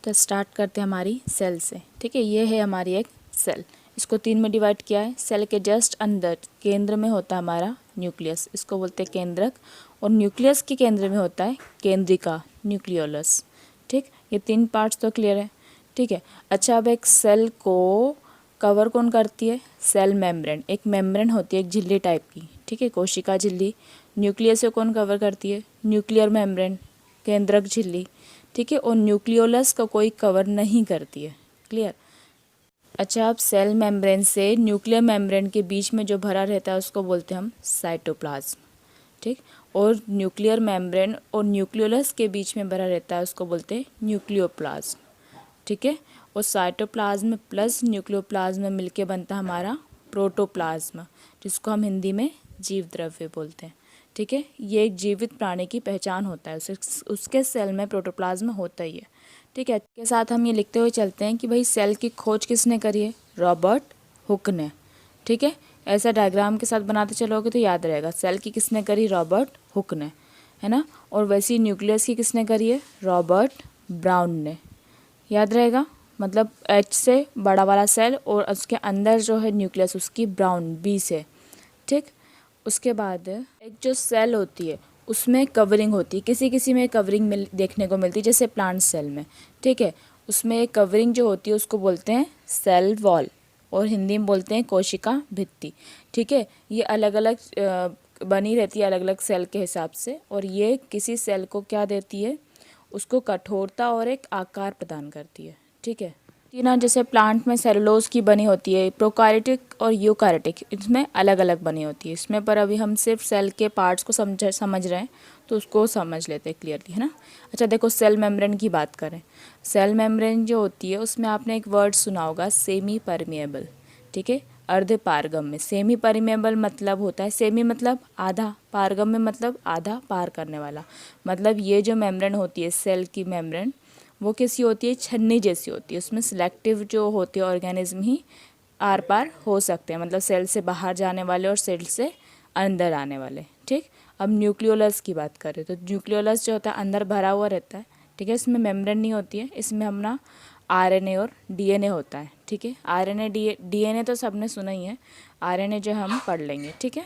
तो स्टार्ट करते हैं हमारी सेल से। ठीक है, ये है हमारी एक सेल, इसको 3 में डिवाइड किया है। सेल के जस्ट अंदर केंद्र में होता है हमारा न्यूक्लियस, इसको बोलते हैं केंद्रक, और न्यूक्लियस के केंद्र में होता है केंद्रिका, न्यूक्लियोलस। ठीक, ये 3 पार्ट्स तो क्लियर है। ठीक है, अच्छा अब एक सेल को कवर कौन करती है? सेल मेम्ब्रेन, एक मेम्ब्रेन होती है, एक झिल्ली टाइप की। ठीक है, कोशिका झिल्ली। न्यूक्लियस से कौन कवर करती है? न्यूक्लियर मेम्ब्रेन, केंद्रक झिल्ली। ठीक है, और न्यूक्लियोलस का कोई कवर नहीं करती है। क्लियर। अच्छा, अब सेल मेम्ब्रेन से न्यूक्लियर मेम्ब्रेन के बीच में जो भरा रहता है उसको बोलते हैं हम साइटोप्लाज्म। ठीक, और न्यूक्लियर मेम्ब्रेन और न्यूक्लियोलस के बीच में भरा रहता है उसको बोलते हैं न्यूक्लियोप्लाज्म। ठीक है, और साइटोप्लाज्म प्लस न्यूक्लियोप्लाज्म में मिलके बनता है हमारा प्रोटोप्लाज्म, जिसको हम हिंदी में जीव द्रव्य बोलते हैं। ठीक है, ये एक जीवित प्राणी की पहचान होता है, उसके सेल में प्रोटोप्लाज्म होता ही है। ठीक है, के साथ हम ये लिखते हुए चलते हैं कि भाई सेल की खोज किसने करी है? रॉबर्ट हुक ने। ठीक है, ऐसा डायग्राम के साथ बनाते चलोगे तो याद रहेगा, सेल की किसने करी? रॉबर्ट हुक ने, है ना। और वैसी न्यूक्लियस की किसने करी है? रॉबर्ट ब्राउन ने। याद रहेगा, मतलब एच से बड़ा वाला सेल और उसके अंदर जो है न्यूक्लियस उसकी ब्राउन, बी से। ठीक, उसके बाद एक जो सेल होती है उसमें कवरिंग होती है, किसी किसी में कवरिंग देखने को मिलती है, जैसे प्लांट सेल में। ठीक है, उसमें एक कवरिंग जो होती है उसको बोलते हैं सेल वॉल, और हिंदी में बोलते हैं कोशिका भित्ति। ठीक है, ये अलग अलग बनी रहती है अलग अलग सेल के हिसाब से, और ये किसी सेल को क्या देती है? उसको कठोरता और एक आकार प्रदान करती है। ठीक है, ना जैसे प्लांट में सेलुलोज की बनी होती है, प्रोकार्योटिक और यूकार्योटिक इसमें अलग अलग बनी होती है इसमें, पर अभी हम सिर्फ सेल के पार्ट्स को समझ रहे हैं तो उसको समझ लेते हैं क्लियरली, है ना। अच्छा देखो, सेल मेम्ब्रेन की बात करें, सेल मेम्ब्रेन जो होती है उसमें आपने एक वर्ड सुना होगा, सेमी परमिएबल। ठीक है, अर्ध पारगम्य। सेमी परमिएबल मतलब होता है, सेमी मतलब आधा, पारगम्य मतलब आधा पार करने वाला। मतलब ये जो मेम्ब्रेन होती है सेल की मेम्ब्रेन, वो कैसी होती है? छन्नी जैसी होती है, उसमें सिलेक्टिव जो होती है ऑर्गेनिज्म ही आर पार हो सकते हैं, मतलब सेल से बाहर जाने वाले और सेल से अंदर आने वाले। ठीक, अब न्यूक्लियोलस की बात करें तो न्यूक्लियोलस जो होता है अंदर भरा हुआ रहता है। ठीक है, इसमें मेम्ब्रेन नहीं होती है, इसमें अपना आरएनए और डीएनए होता है। ठीक है, आरएनए डीएनए तो सबने सुना ही है, आरएनए जो हम पढ़ लेंगे। ठीक है,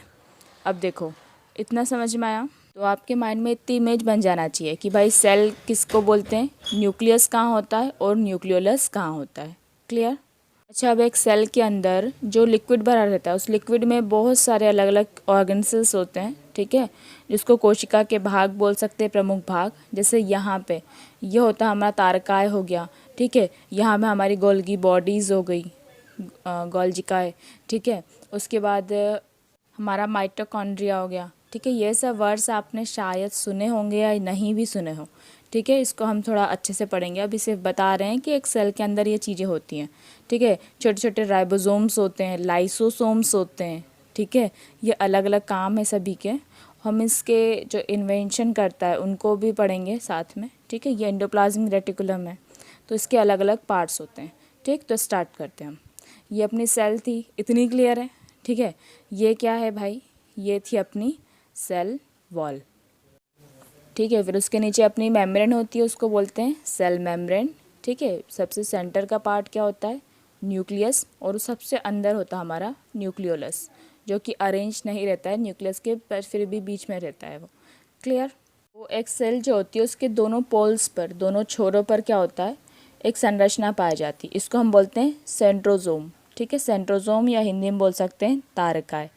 अब देखो इतना समझ में आया तो आपके माइंड में इतनी इमेज बन जाना चाहिए कि भाई सेल किसको बोलते हैं, न्यूक्लियस कहाँ होता है और न्यूक्लियोलस कहाँ होता है। क्लियर। अच्छा, अब एक सेल के अंदर जो लिक्विड भरा रहता है उस लिक्विड में बहुत सारे अलग अलग ऑर्गेन्सल्स होते हैं। ठीक है, जिसको कोशिका के भाग बोल सकते हैं, प्रमुख भाग। जैसे यहाँ पे ये होता है हमारा तारकाय हो गया। ठीक है, यहाँ में हमारी गोल्गी बॉडीज़ हो गई, गोल्जिकाए। ठीक है, उसके बाद हमारा माइटोकॉन्ड्रिया हो गया। ठीक है, ये सब वर्ड्स आपने शायद सुने होंगे या नहीं भी सुने हो। ठीक है, इसको हम थोड़ा अच्छे से पढ़ेंगे, अभी सिर्फ बता रहे हैं कि एक सेल के अंदर ये चीज़ें होती हैं। ठीक है, छोटे छोटे राइबोसोम्स होते हैं, लाइसोसोम्स होते हैं। ठीक है, ये अलग अलग काम है सभी के, हम इसके जो इन्वेंशन करता है उनको भी पढ़ेंगे साथ में। ठीक है, ये एंडोप्लाज्मिक रेटिकुलम है, तो इसके अलग अलग पार्ट्स होते हैं। ठीक, तो स्टार्ट करते हैं हम। ये अपनी सेल थी, इतनी क्लियर है। ठीक है, ये क्या है भाई? ये थी अपनी सेल वॉल। ठीक है, फिर उसके नीचे अपनी मेम्ब्रेन होती है, उसको बोलते हैं सेल मेम्ब्रेन। ठीक है, सबसे सेंटर का पार्ट क्या होता है? न्यूक्लियस, और सबसे अंदर होता है हमारा न्यूक्लियोलस, जो कि अरेंज नहीं रहता है न्यूक्लियस के, पर फिर भी बीच में रहता है वो। क्लियर। वो एक सेल जो होती है उसके दोनों पोल्स पर, दोनों छोरों पर क्या होता है? एक संरचना पाई जाती है, इसको हम बोलते हैं सेंट्रोजोम। ठीक है, सेंट्रोजोम या हिंदी में बोल सकते हैं तारकाय।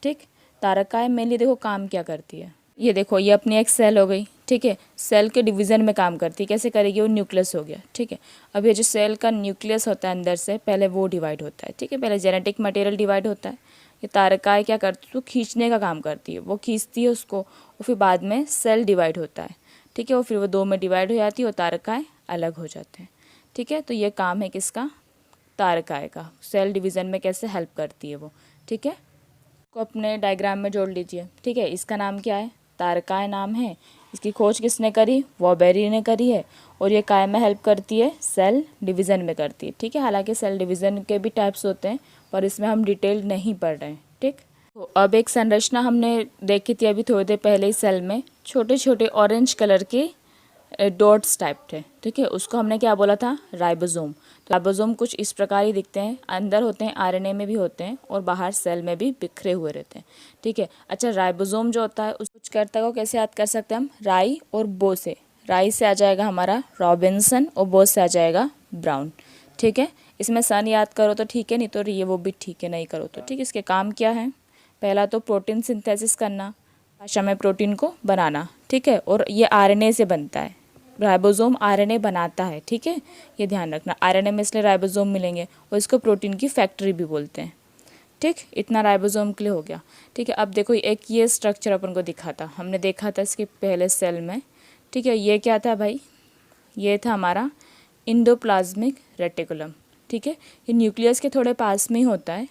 ठीक, तारकाय मेनली देखो काम क्या करती है, ये देखो ये अपनी एक सेल हो गई। ठीक है, सेल के डिवीज़न में काम करती है, कैसे करेगी? वो न्यूक्लियस हो गया। ठीक है, अब ये जो सेल का न्यूक्लियस होता है अंदर से, पहले वो डिवाइड होता है। ठीक है, पहले जेनेटिक मटेरियल डिवाइड होता है, ये तारकाय क्या करती है? वो खींचने का काम करती है, वो खींचती है उसको, और फिर बाद में सेल डिवाइड होता है। ठीक है, और फिर वो 2 में डिवाइड हो जाती है और तारकाय अलग हो जाते हैं। ठीक है, तो ये काम है किसका? तारकाय का, सेल डिवीज़न में कैसे हेल्प करती है वो। ठीक है, को अपने डायग्राम में जोड़ लीजिए। ठीक है, इसका नाम क्या है? तारकाय नाम है। इसकी खोज किसने करी? वॉबेरी ने करी है, और ये काय में हेल्प करती है? सेल डिवीज़न में करती है। ठीक है, हालांकि सेल डिवीज़न के भी टाइप्स होते हैं, पर इसमें हम डिटेल नहीं पढ़ रहे हैं। ठीक, तो अब एक संरचना हमने देखी थी अभी थोड़ी देर पहले ही, सेल में छोटे छोटे ऑरेंज कलर के डॉट्स टाइप थे, ठीक है। उसको हमने क्या बोला था, राइबोसोम। तो राइबोसोम कुछ इस प्रकार ही दिखते हैं, अंदर होते हैं, आरएनए में भी होते हैं और बाहर सेल में भी बिखरे हुए रहते हैं, ठीक है। अच्छा, राइबोसोम जो होता है उस कुछ करता है, वो कैसे याद कर सकते हैं हम, राई और बो से। राई से आ जाएगा हमारा रॉबिन्सन और बो से आ जाएगा ब्राउन, ठीक है। इसमें सन याद करो तो ठीक है, नहीं तो ये वो भी ठीक है, नहीं करो तो ठीक है। इसके काम क्या है, पहला तो प्रोटीन सिंथेसिस करना, भाषा में प्रोटीन को बनाना, ठीक है। और ये आरएनए से बनता है, राइबोसोम आरएनए बनाता है, ठीक है। ये ध्यान रखना, आरएनए में इसलिए राइबोसोम मिलेंगे और इसको प्रोटीन की फैक्ट्री भी बोलते हैं, ठीक। इतना राइबोसोम के लिए हो गया, ठीक है। अब देखो एक ये स्ट्रक्चर अपन को दिखा था, हमने देखा था इसके पहले सेल में, ठीक है। ये क्या था भाई, ये था हमारा इंडोप्लाज्मिक रेटिकुलम, ठीक है। ये न्यूक्लियस के थोड़े पास में ही होता है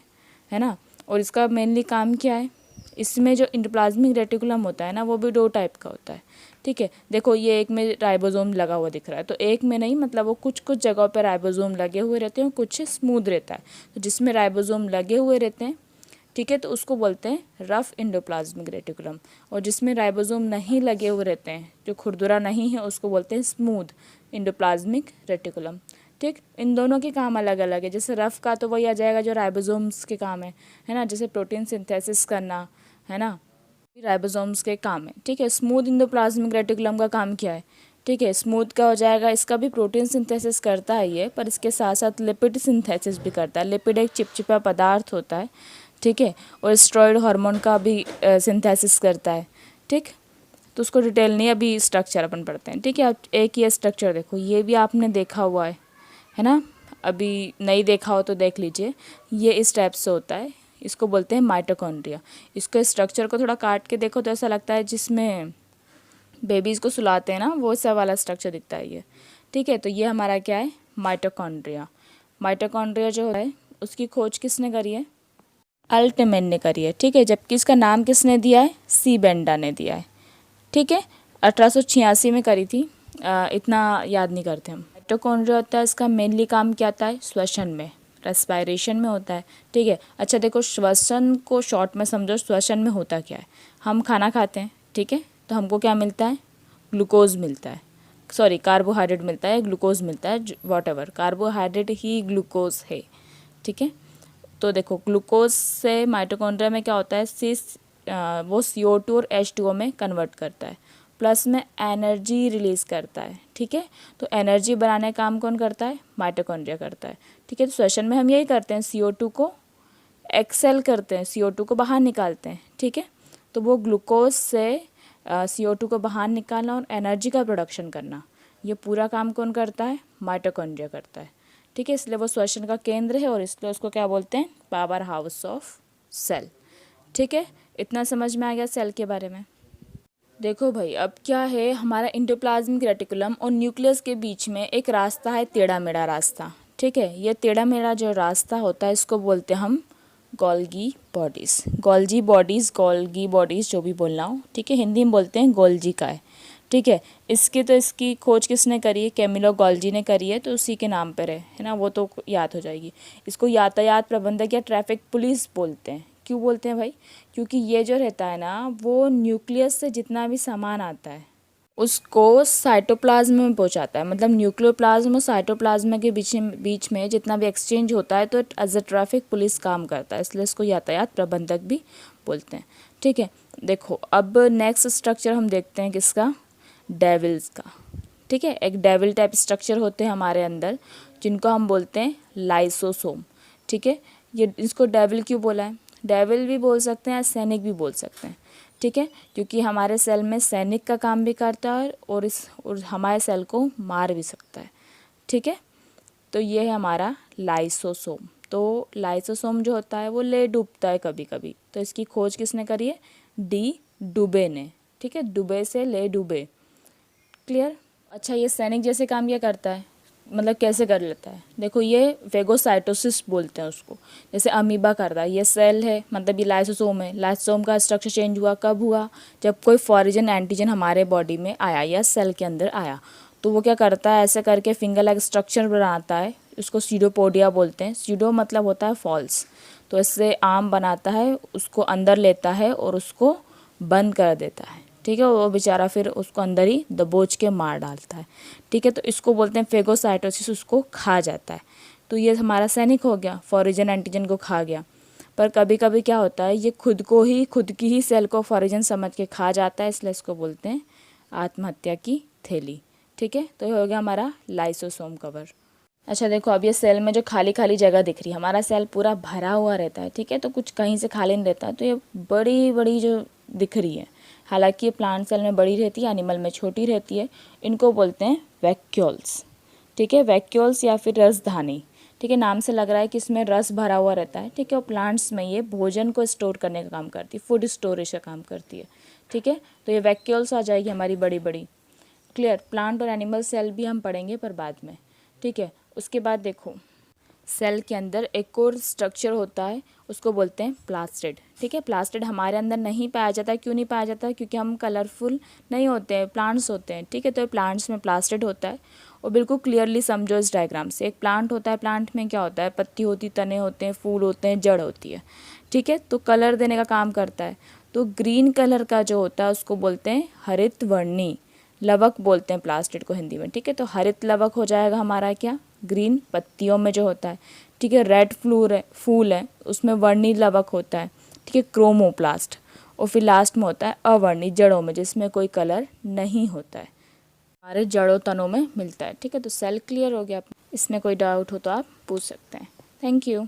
ना। और इसका मेनली काम क्या है, इसमें जो इंडोप्लाज्मिक रेटिकुलम होता है ना, वो भी 2 टाइप का होता है, ठीक है। देखो ये एक में राइबोसोम लगा हुआ दिख रहा है, तो एक में नहीं, मतलब वो कुछ कुछ जगहों पर राइबोसोम लगे हुए रहते हैं, कुछ स्मूथ रहता है। तो जिसमें राइबोसोम लगे हुए रहते हैं, ठीक है, तो उसको बोलते हैं रफ इंडोप्लाज्मिक रेटिकुलम। और जिसमें राइबोसोम नहीं लगे हुए रहते हैं, जो खुरदुरा नहीं है, उसको बोलते हैं स्मूथ इंडोप्लाज्मिक रेटिकुलम, ठीक। इन दोनों के काम अलग अलग है। जैसे रफ का तो वही आ जाएगा जो राइबोसोम्स के काम है ना, जैसे प्रोटीन सिंथेसिस करना, है ना, राइबोसोम्स के काम है, ठीक है। स्मूथ इंडोप्लाज्मिक रेटिकुलम का काम क्या है, ठीक है, स्मूथ का हो जाएगा, इसका भी प्रोटीन सिंथेसिस करता है ये, पर इसके साथ साथ लिपिड सिंथेसिस भी करता है। लिपिड एक चिपचिपा पदार्थ होता है, ठीक है, और स्टेरॉयड हार्मोन का भी सिंथेसिस करता है, ठीक। तो उसको डिटेल नहीं, अभी स्ट्रक्चर अपन पढ़ते हैं, ठीक है। आप एक ये स्ट्रक्चर देखो, ये भी आपने देखा हुआ है ना, अभी नहीं देखा हो तो देख लीजिए। ये इस टाइप से होता है, इसको बोलते हैं माइटोकॉन्ड्रिया। इसके स्ट्रक्चर को थोड़ा काट के देखो तो ऐसा लगता है जिसमें बेबीज़ को सुलाते हैं ना, वो सा वाला स्ट्रक्चर दिखता है ये, ठीक है। तो ये हमारा क्या है, माइटोकॉन्ड्रिया। माइटोकॉन्ड्रिया जो है उसकी खोज किसने करी है, अल्टमैन ने करी है, ठीक है। जबकि इसका नाम किसने दिया है, सी बेंडा ने दिया है, ठीक है। 1886 में करी थी, इतना याद नहीं करते हम। माइटोकॉन्ड्रिया होता है, इसका मेनली काम क्या आता है, श्वसन में, रेस्पायरेशन में होता है, ठीक है। अच्छा देखो, श्वसन को शॉर्ट में समझो, श्वसन में होता क्या है, हम खाना खाते हैं, ठीक है, तो हमको क्या मिलता है, ग्लूकोज मिलता है, सॉरी कार्बोहाइड्रेट मिलता है, ग्लूकोज मिलता है, what ever, carbohydrate he glucose है, ठीक है। तो देखो ग्लूकोज से माइटोकॉन्ड्रिया में क्या होता है, वो CO2 और H2O में कन्वर्ट करता है, प्लस में एनर्जी रिलीज़ करता है, ठीक है। तो एनर्जी बनाने का काम कौन करता है, माइटोकॉन्ड्रिया करता है, ठीक है। तो श्वसन में हम यही करते हैं, CO2 को एक्सेल करते हैं, CO2 को बाहर निकालते हैं, ठीक है। तो वो ग्लूकोज से CO2 को बाहर निकालना और एनर्जी का प्रोडक्शन करना, ये पूरा काम कौन करता है, माइटोकॉन्ड्रिया करता है, ठीक है। इसलिए वो श्वसन का केंद्र है और इसलिए उसको क्या बोलते हैं, पावर हाउस ऑफ सेल, ठीक है। इतना समझ में आ गया सेल के बारे में। देखो भाई, अब क्या है, हमारा इंडोप्लाज्मिक रेटिकुलम और न्यूक्लियस के बीच में एक रास्ता है, टेढ़ा मेढ़ा रास्ता, ठीक है। ये टेढ़ा मेढ़ा जो रास्ता होता है इसको बोलते हैं हम गोल्गी बॉडीज़, गोल्गी बॉडीज़ जो भी बोलना हो, ठीक है। हिंदी में बोलते हैं गोल्जी का है, ठीक है। इसकी खोज किसने करी है, कैमिलो गोल्जी ने करी है, तो उसी के नाम पर है ना, वो तो याद हो जाएगी। इसको यातायात प्रबंधक या ट्रैफिक पुलिस बोलते हैं। क्यों बोलते हैं भाई, क्योंकि ये जो रहता है ना, वो न्यूक्लियस से जितना भी सामान आता है उसको साइटोप्लाज्म में पहुंचाता है, मतलब न्यूक्लियोप्लाज्म और साइटोप्लाज्म के बीच में जितना भी एक्सचेंज होता है, तो एज अ ट्रैफिक पुलिस काम करता है, इसलिए इसको यातायात प्रबंधक भी बोलते हैं, ठीक है। देखो अब नेक्स्ट स्ट्रक्चर हम देखते हैं किसका, डेविल्स का, ठीक है। एक डेविल टाइप स्ट्रक्चर होते हैं हमारे अंदर, जिनको हम बोलते हैं लाइसोसोम, ठीक है। ये इसको डेविल क्यों बोला है, डेविल भी बोल सकते हैं, सैनिक भी बोल सकते हैं, ठीक है, क्योंकि हमारे सेल में सैनिक का काम भी करता है और हमारे सेल को मार भी सकता है, ठीक है। तो ये है हमारा लाइसोसोम। तो लाइसोसोम जो होता है वो ले डूबता है कभी कभी, तो इसकी खोज किसने करी है, डी डुबे ने, ठीक है, डुबे से ले डुबे, क्लियर। अच्छा, ये सैनिक जैसे काम क्या करता है, मतलब कैसे कर लेता है, देखो ये फेगोसाइटोसिस बोलते हैं उसको, जैसे अमीबा करता है, ये सेल है, मतलब ये लाइसोसोम है। लाइसोसोम का स्ट्रक्चर चेंज हुआ कब हुआ, जब कोई फॉरेन एंटीजन हमारे बॉडी में आया या सेल के अंदर आया, तो वो क्या करता है, ऐसे करके फिंगर लाइक स्ट्रक्चर बनाता है, उसको सीडोपोडिया बोलते हैं। सीडो मतलब होता है फॉल्स, तो इससे आम बनाता है, उसको अंदर लेता है और उसको बंद कर देता है, ठीक है, वो बेचारा फिर उसको अंदर ही दबोच के मार डालता है। ठीक है, तो इसको बोलते हैं फेगोसाइटोसिस, उसको खा जाता है। तो ये हमारा सैनिक हो गया, फॉरिजन एंटीजन को खा गया। पर कभी कभी क्या होता है, ये खुद की ही सेल को फॉरिजन समझ के खा जाता है, इसलिए इसको बोलते हैं आत्महत्या की थैली। ठीक है, तो ये हो गया हमारा लाइसोसोम कवर। अच्छा देखो, अब ये सेल में जो खाली खाली जगह दिख रही है, हमारा सेल पूरा भरा हुआ रहता है। ठीक है, तो कुछ कहीं से खाली नहीं रहता, तो ये बड़ी बड़ी जो दिख रही है, हालांकि ये प्लांट सेल में बड़ी रहती है, एनिमल में छोटी रहती है, इनको बोलते हैं वैक्यूल्स। ठीक है, वैक्यूल्स या फिर रसधानी। ठीक है, नाम से लग रहा है कि इसमें रस भरा हुआ रहता है। ठीक है, और प्लांट्स में ये भोजन को स्टोर करने का काम करती है, फूड स्टोरेज का काम करती है। ठीक है, तो ये वैक्यूल्स आ जाएगी हमारी बड़ी बड़ी। क्लियर, प्लांट और एनिमल सेल भी हम पढ़ेंगे पर बाद में। ठीक है, उसके बाद देखो, सेल के अंदर एक और स्ट्रक्चर होता है, उसको बोलते हैं प्लास्टिड। ठीक है, प्लास्टिड हमारे अंदर नहीं पाया जाता। क्यों नहीं पाया जाता? क्योंकि हम कलरफुल नहीं होते हैं, प्लांट्स होते हैं। ठीक है, तो प्लांट्स में प्लास्टिड होता है। और बिल्कुल क्लियरली समझो इस डायग्राम से, एक प्लांट होता है, प्लांट में क्या होता है, पत्ती होती, तने होते हैं, फूल होते हैं, जड़ होती है। ठीक है, तो कलर देने का काम करता है। तो ग्रीन कलर का जो होता है उसको बोलते हैं हरित वर्णी, लवक बोलते हैं प्लास्टिड को हिंदी में। ठीक है, तो हरित लवक हो जाएगा हमारा क्या, ग्रीन पत्तियों में जो होता है। ठीक है, रेड फूल है, उसमें वर्णी लवक होता है। ठीक है, क्रोमोप्लास्ट। और फिर लास्ट में होता है अवर्णी, जड़ों में, जिसमें कोई कलर नहीं होता है, हमारे जड़ों तनों में मिलता है। ठीक है, तो सेल क्लियर हो गया। इसमें कोई डाउट हो तो आप पूछ सकते हैं। Thank you.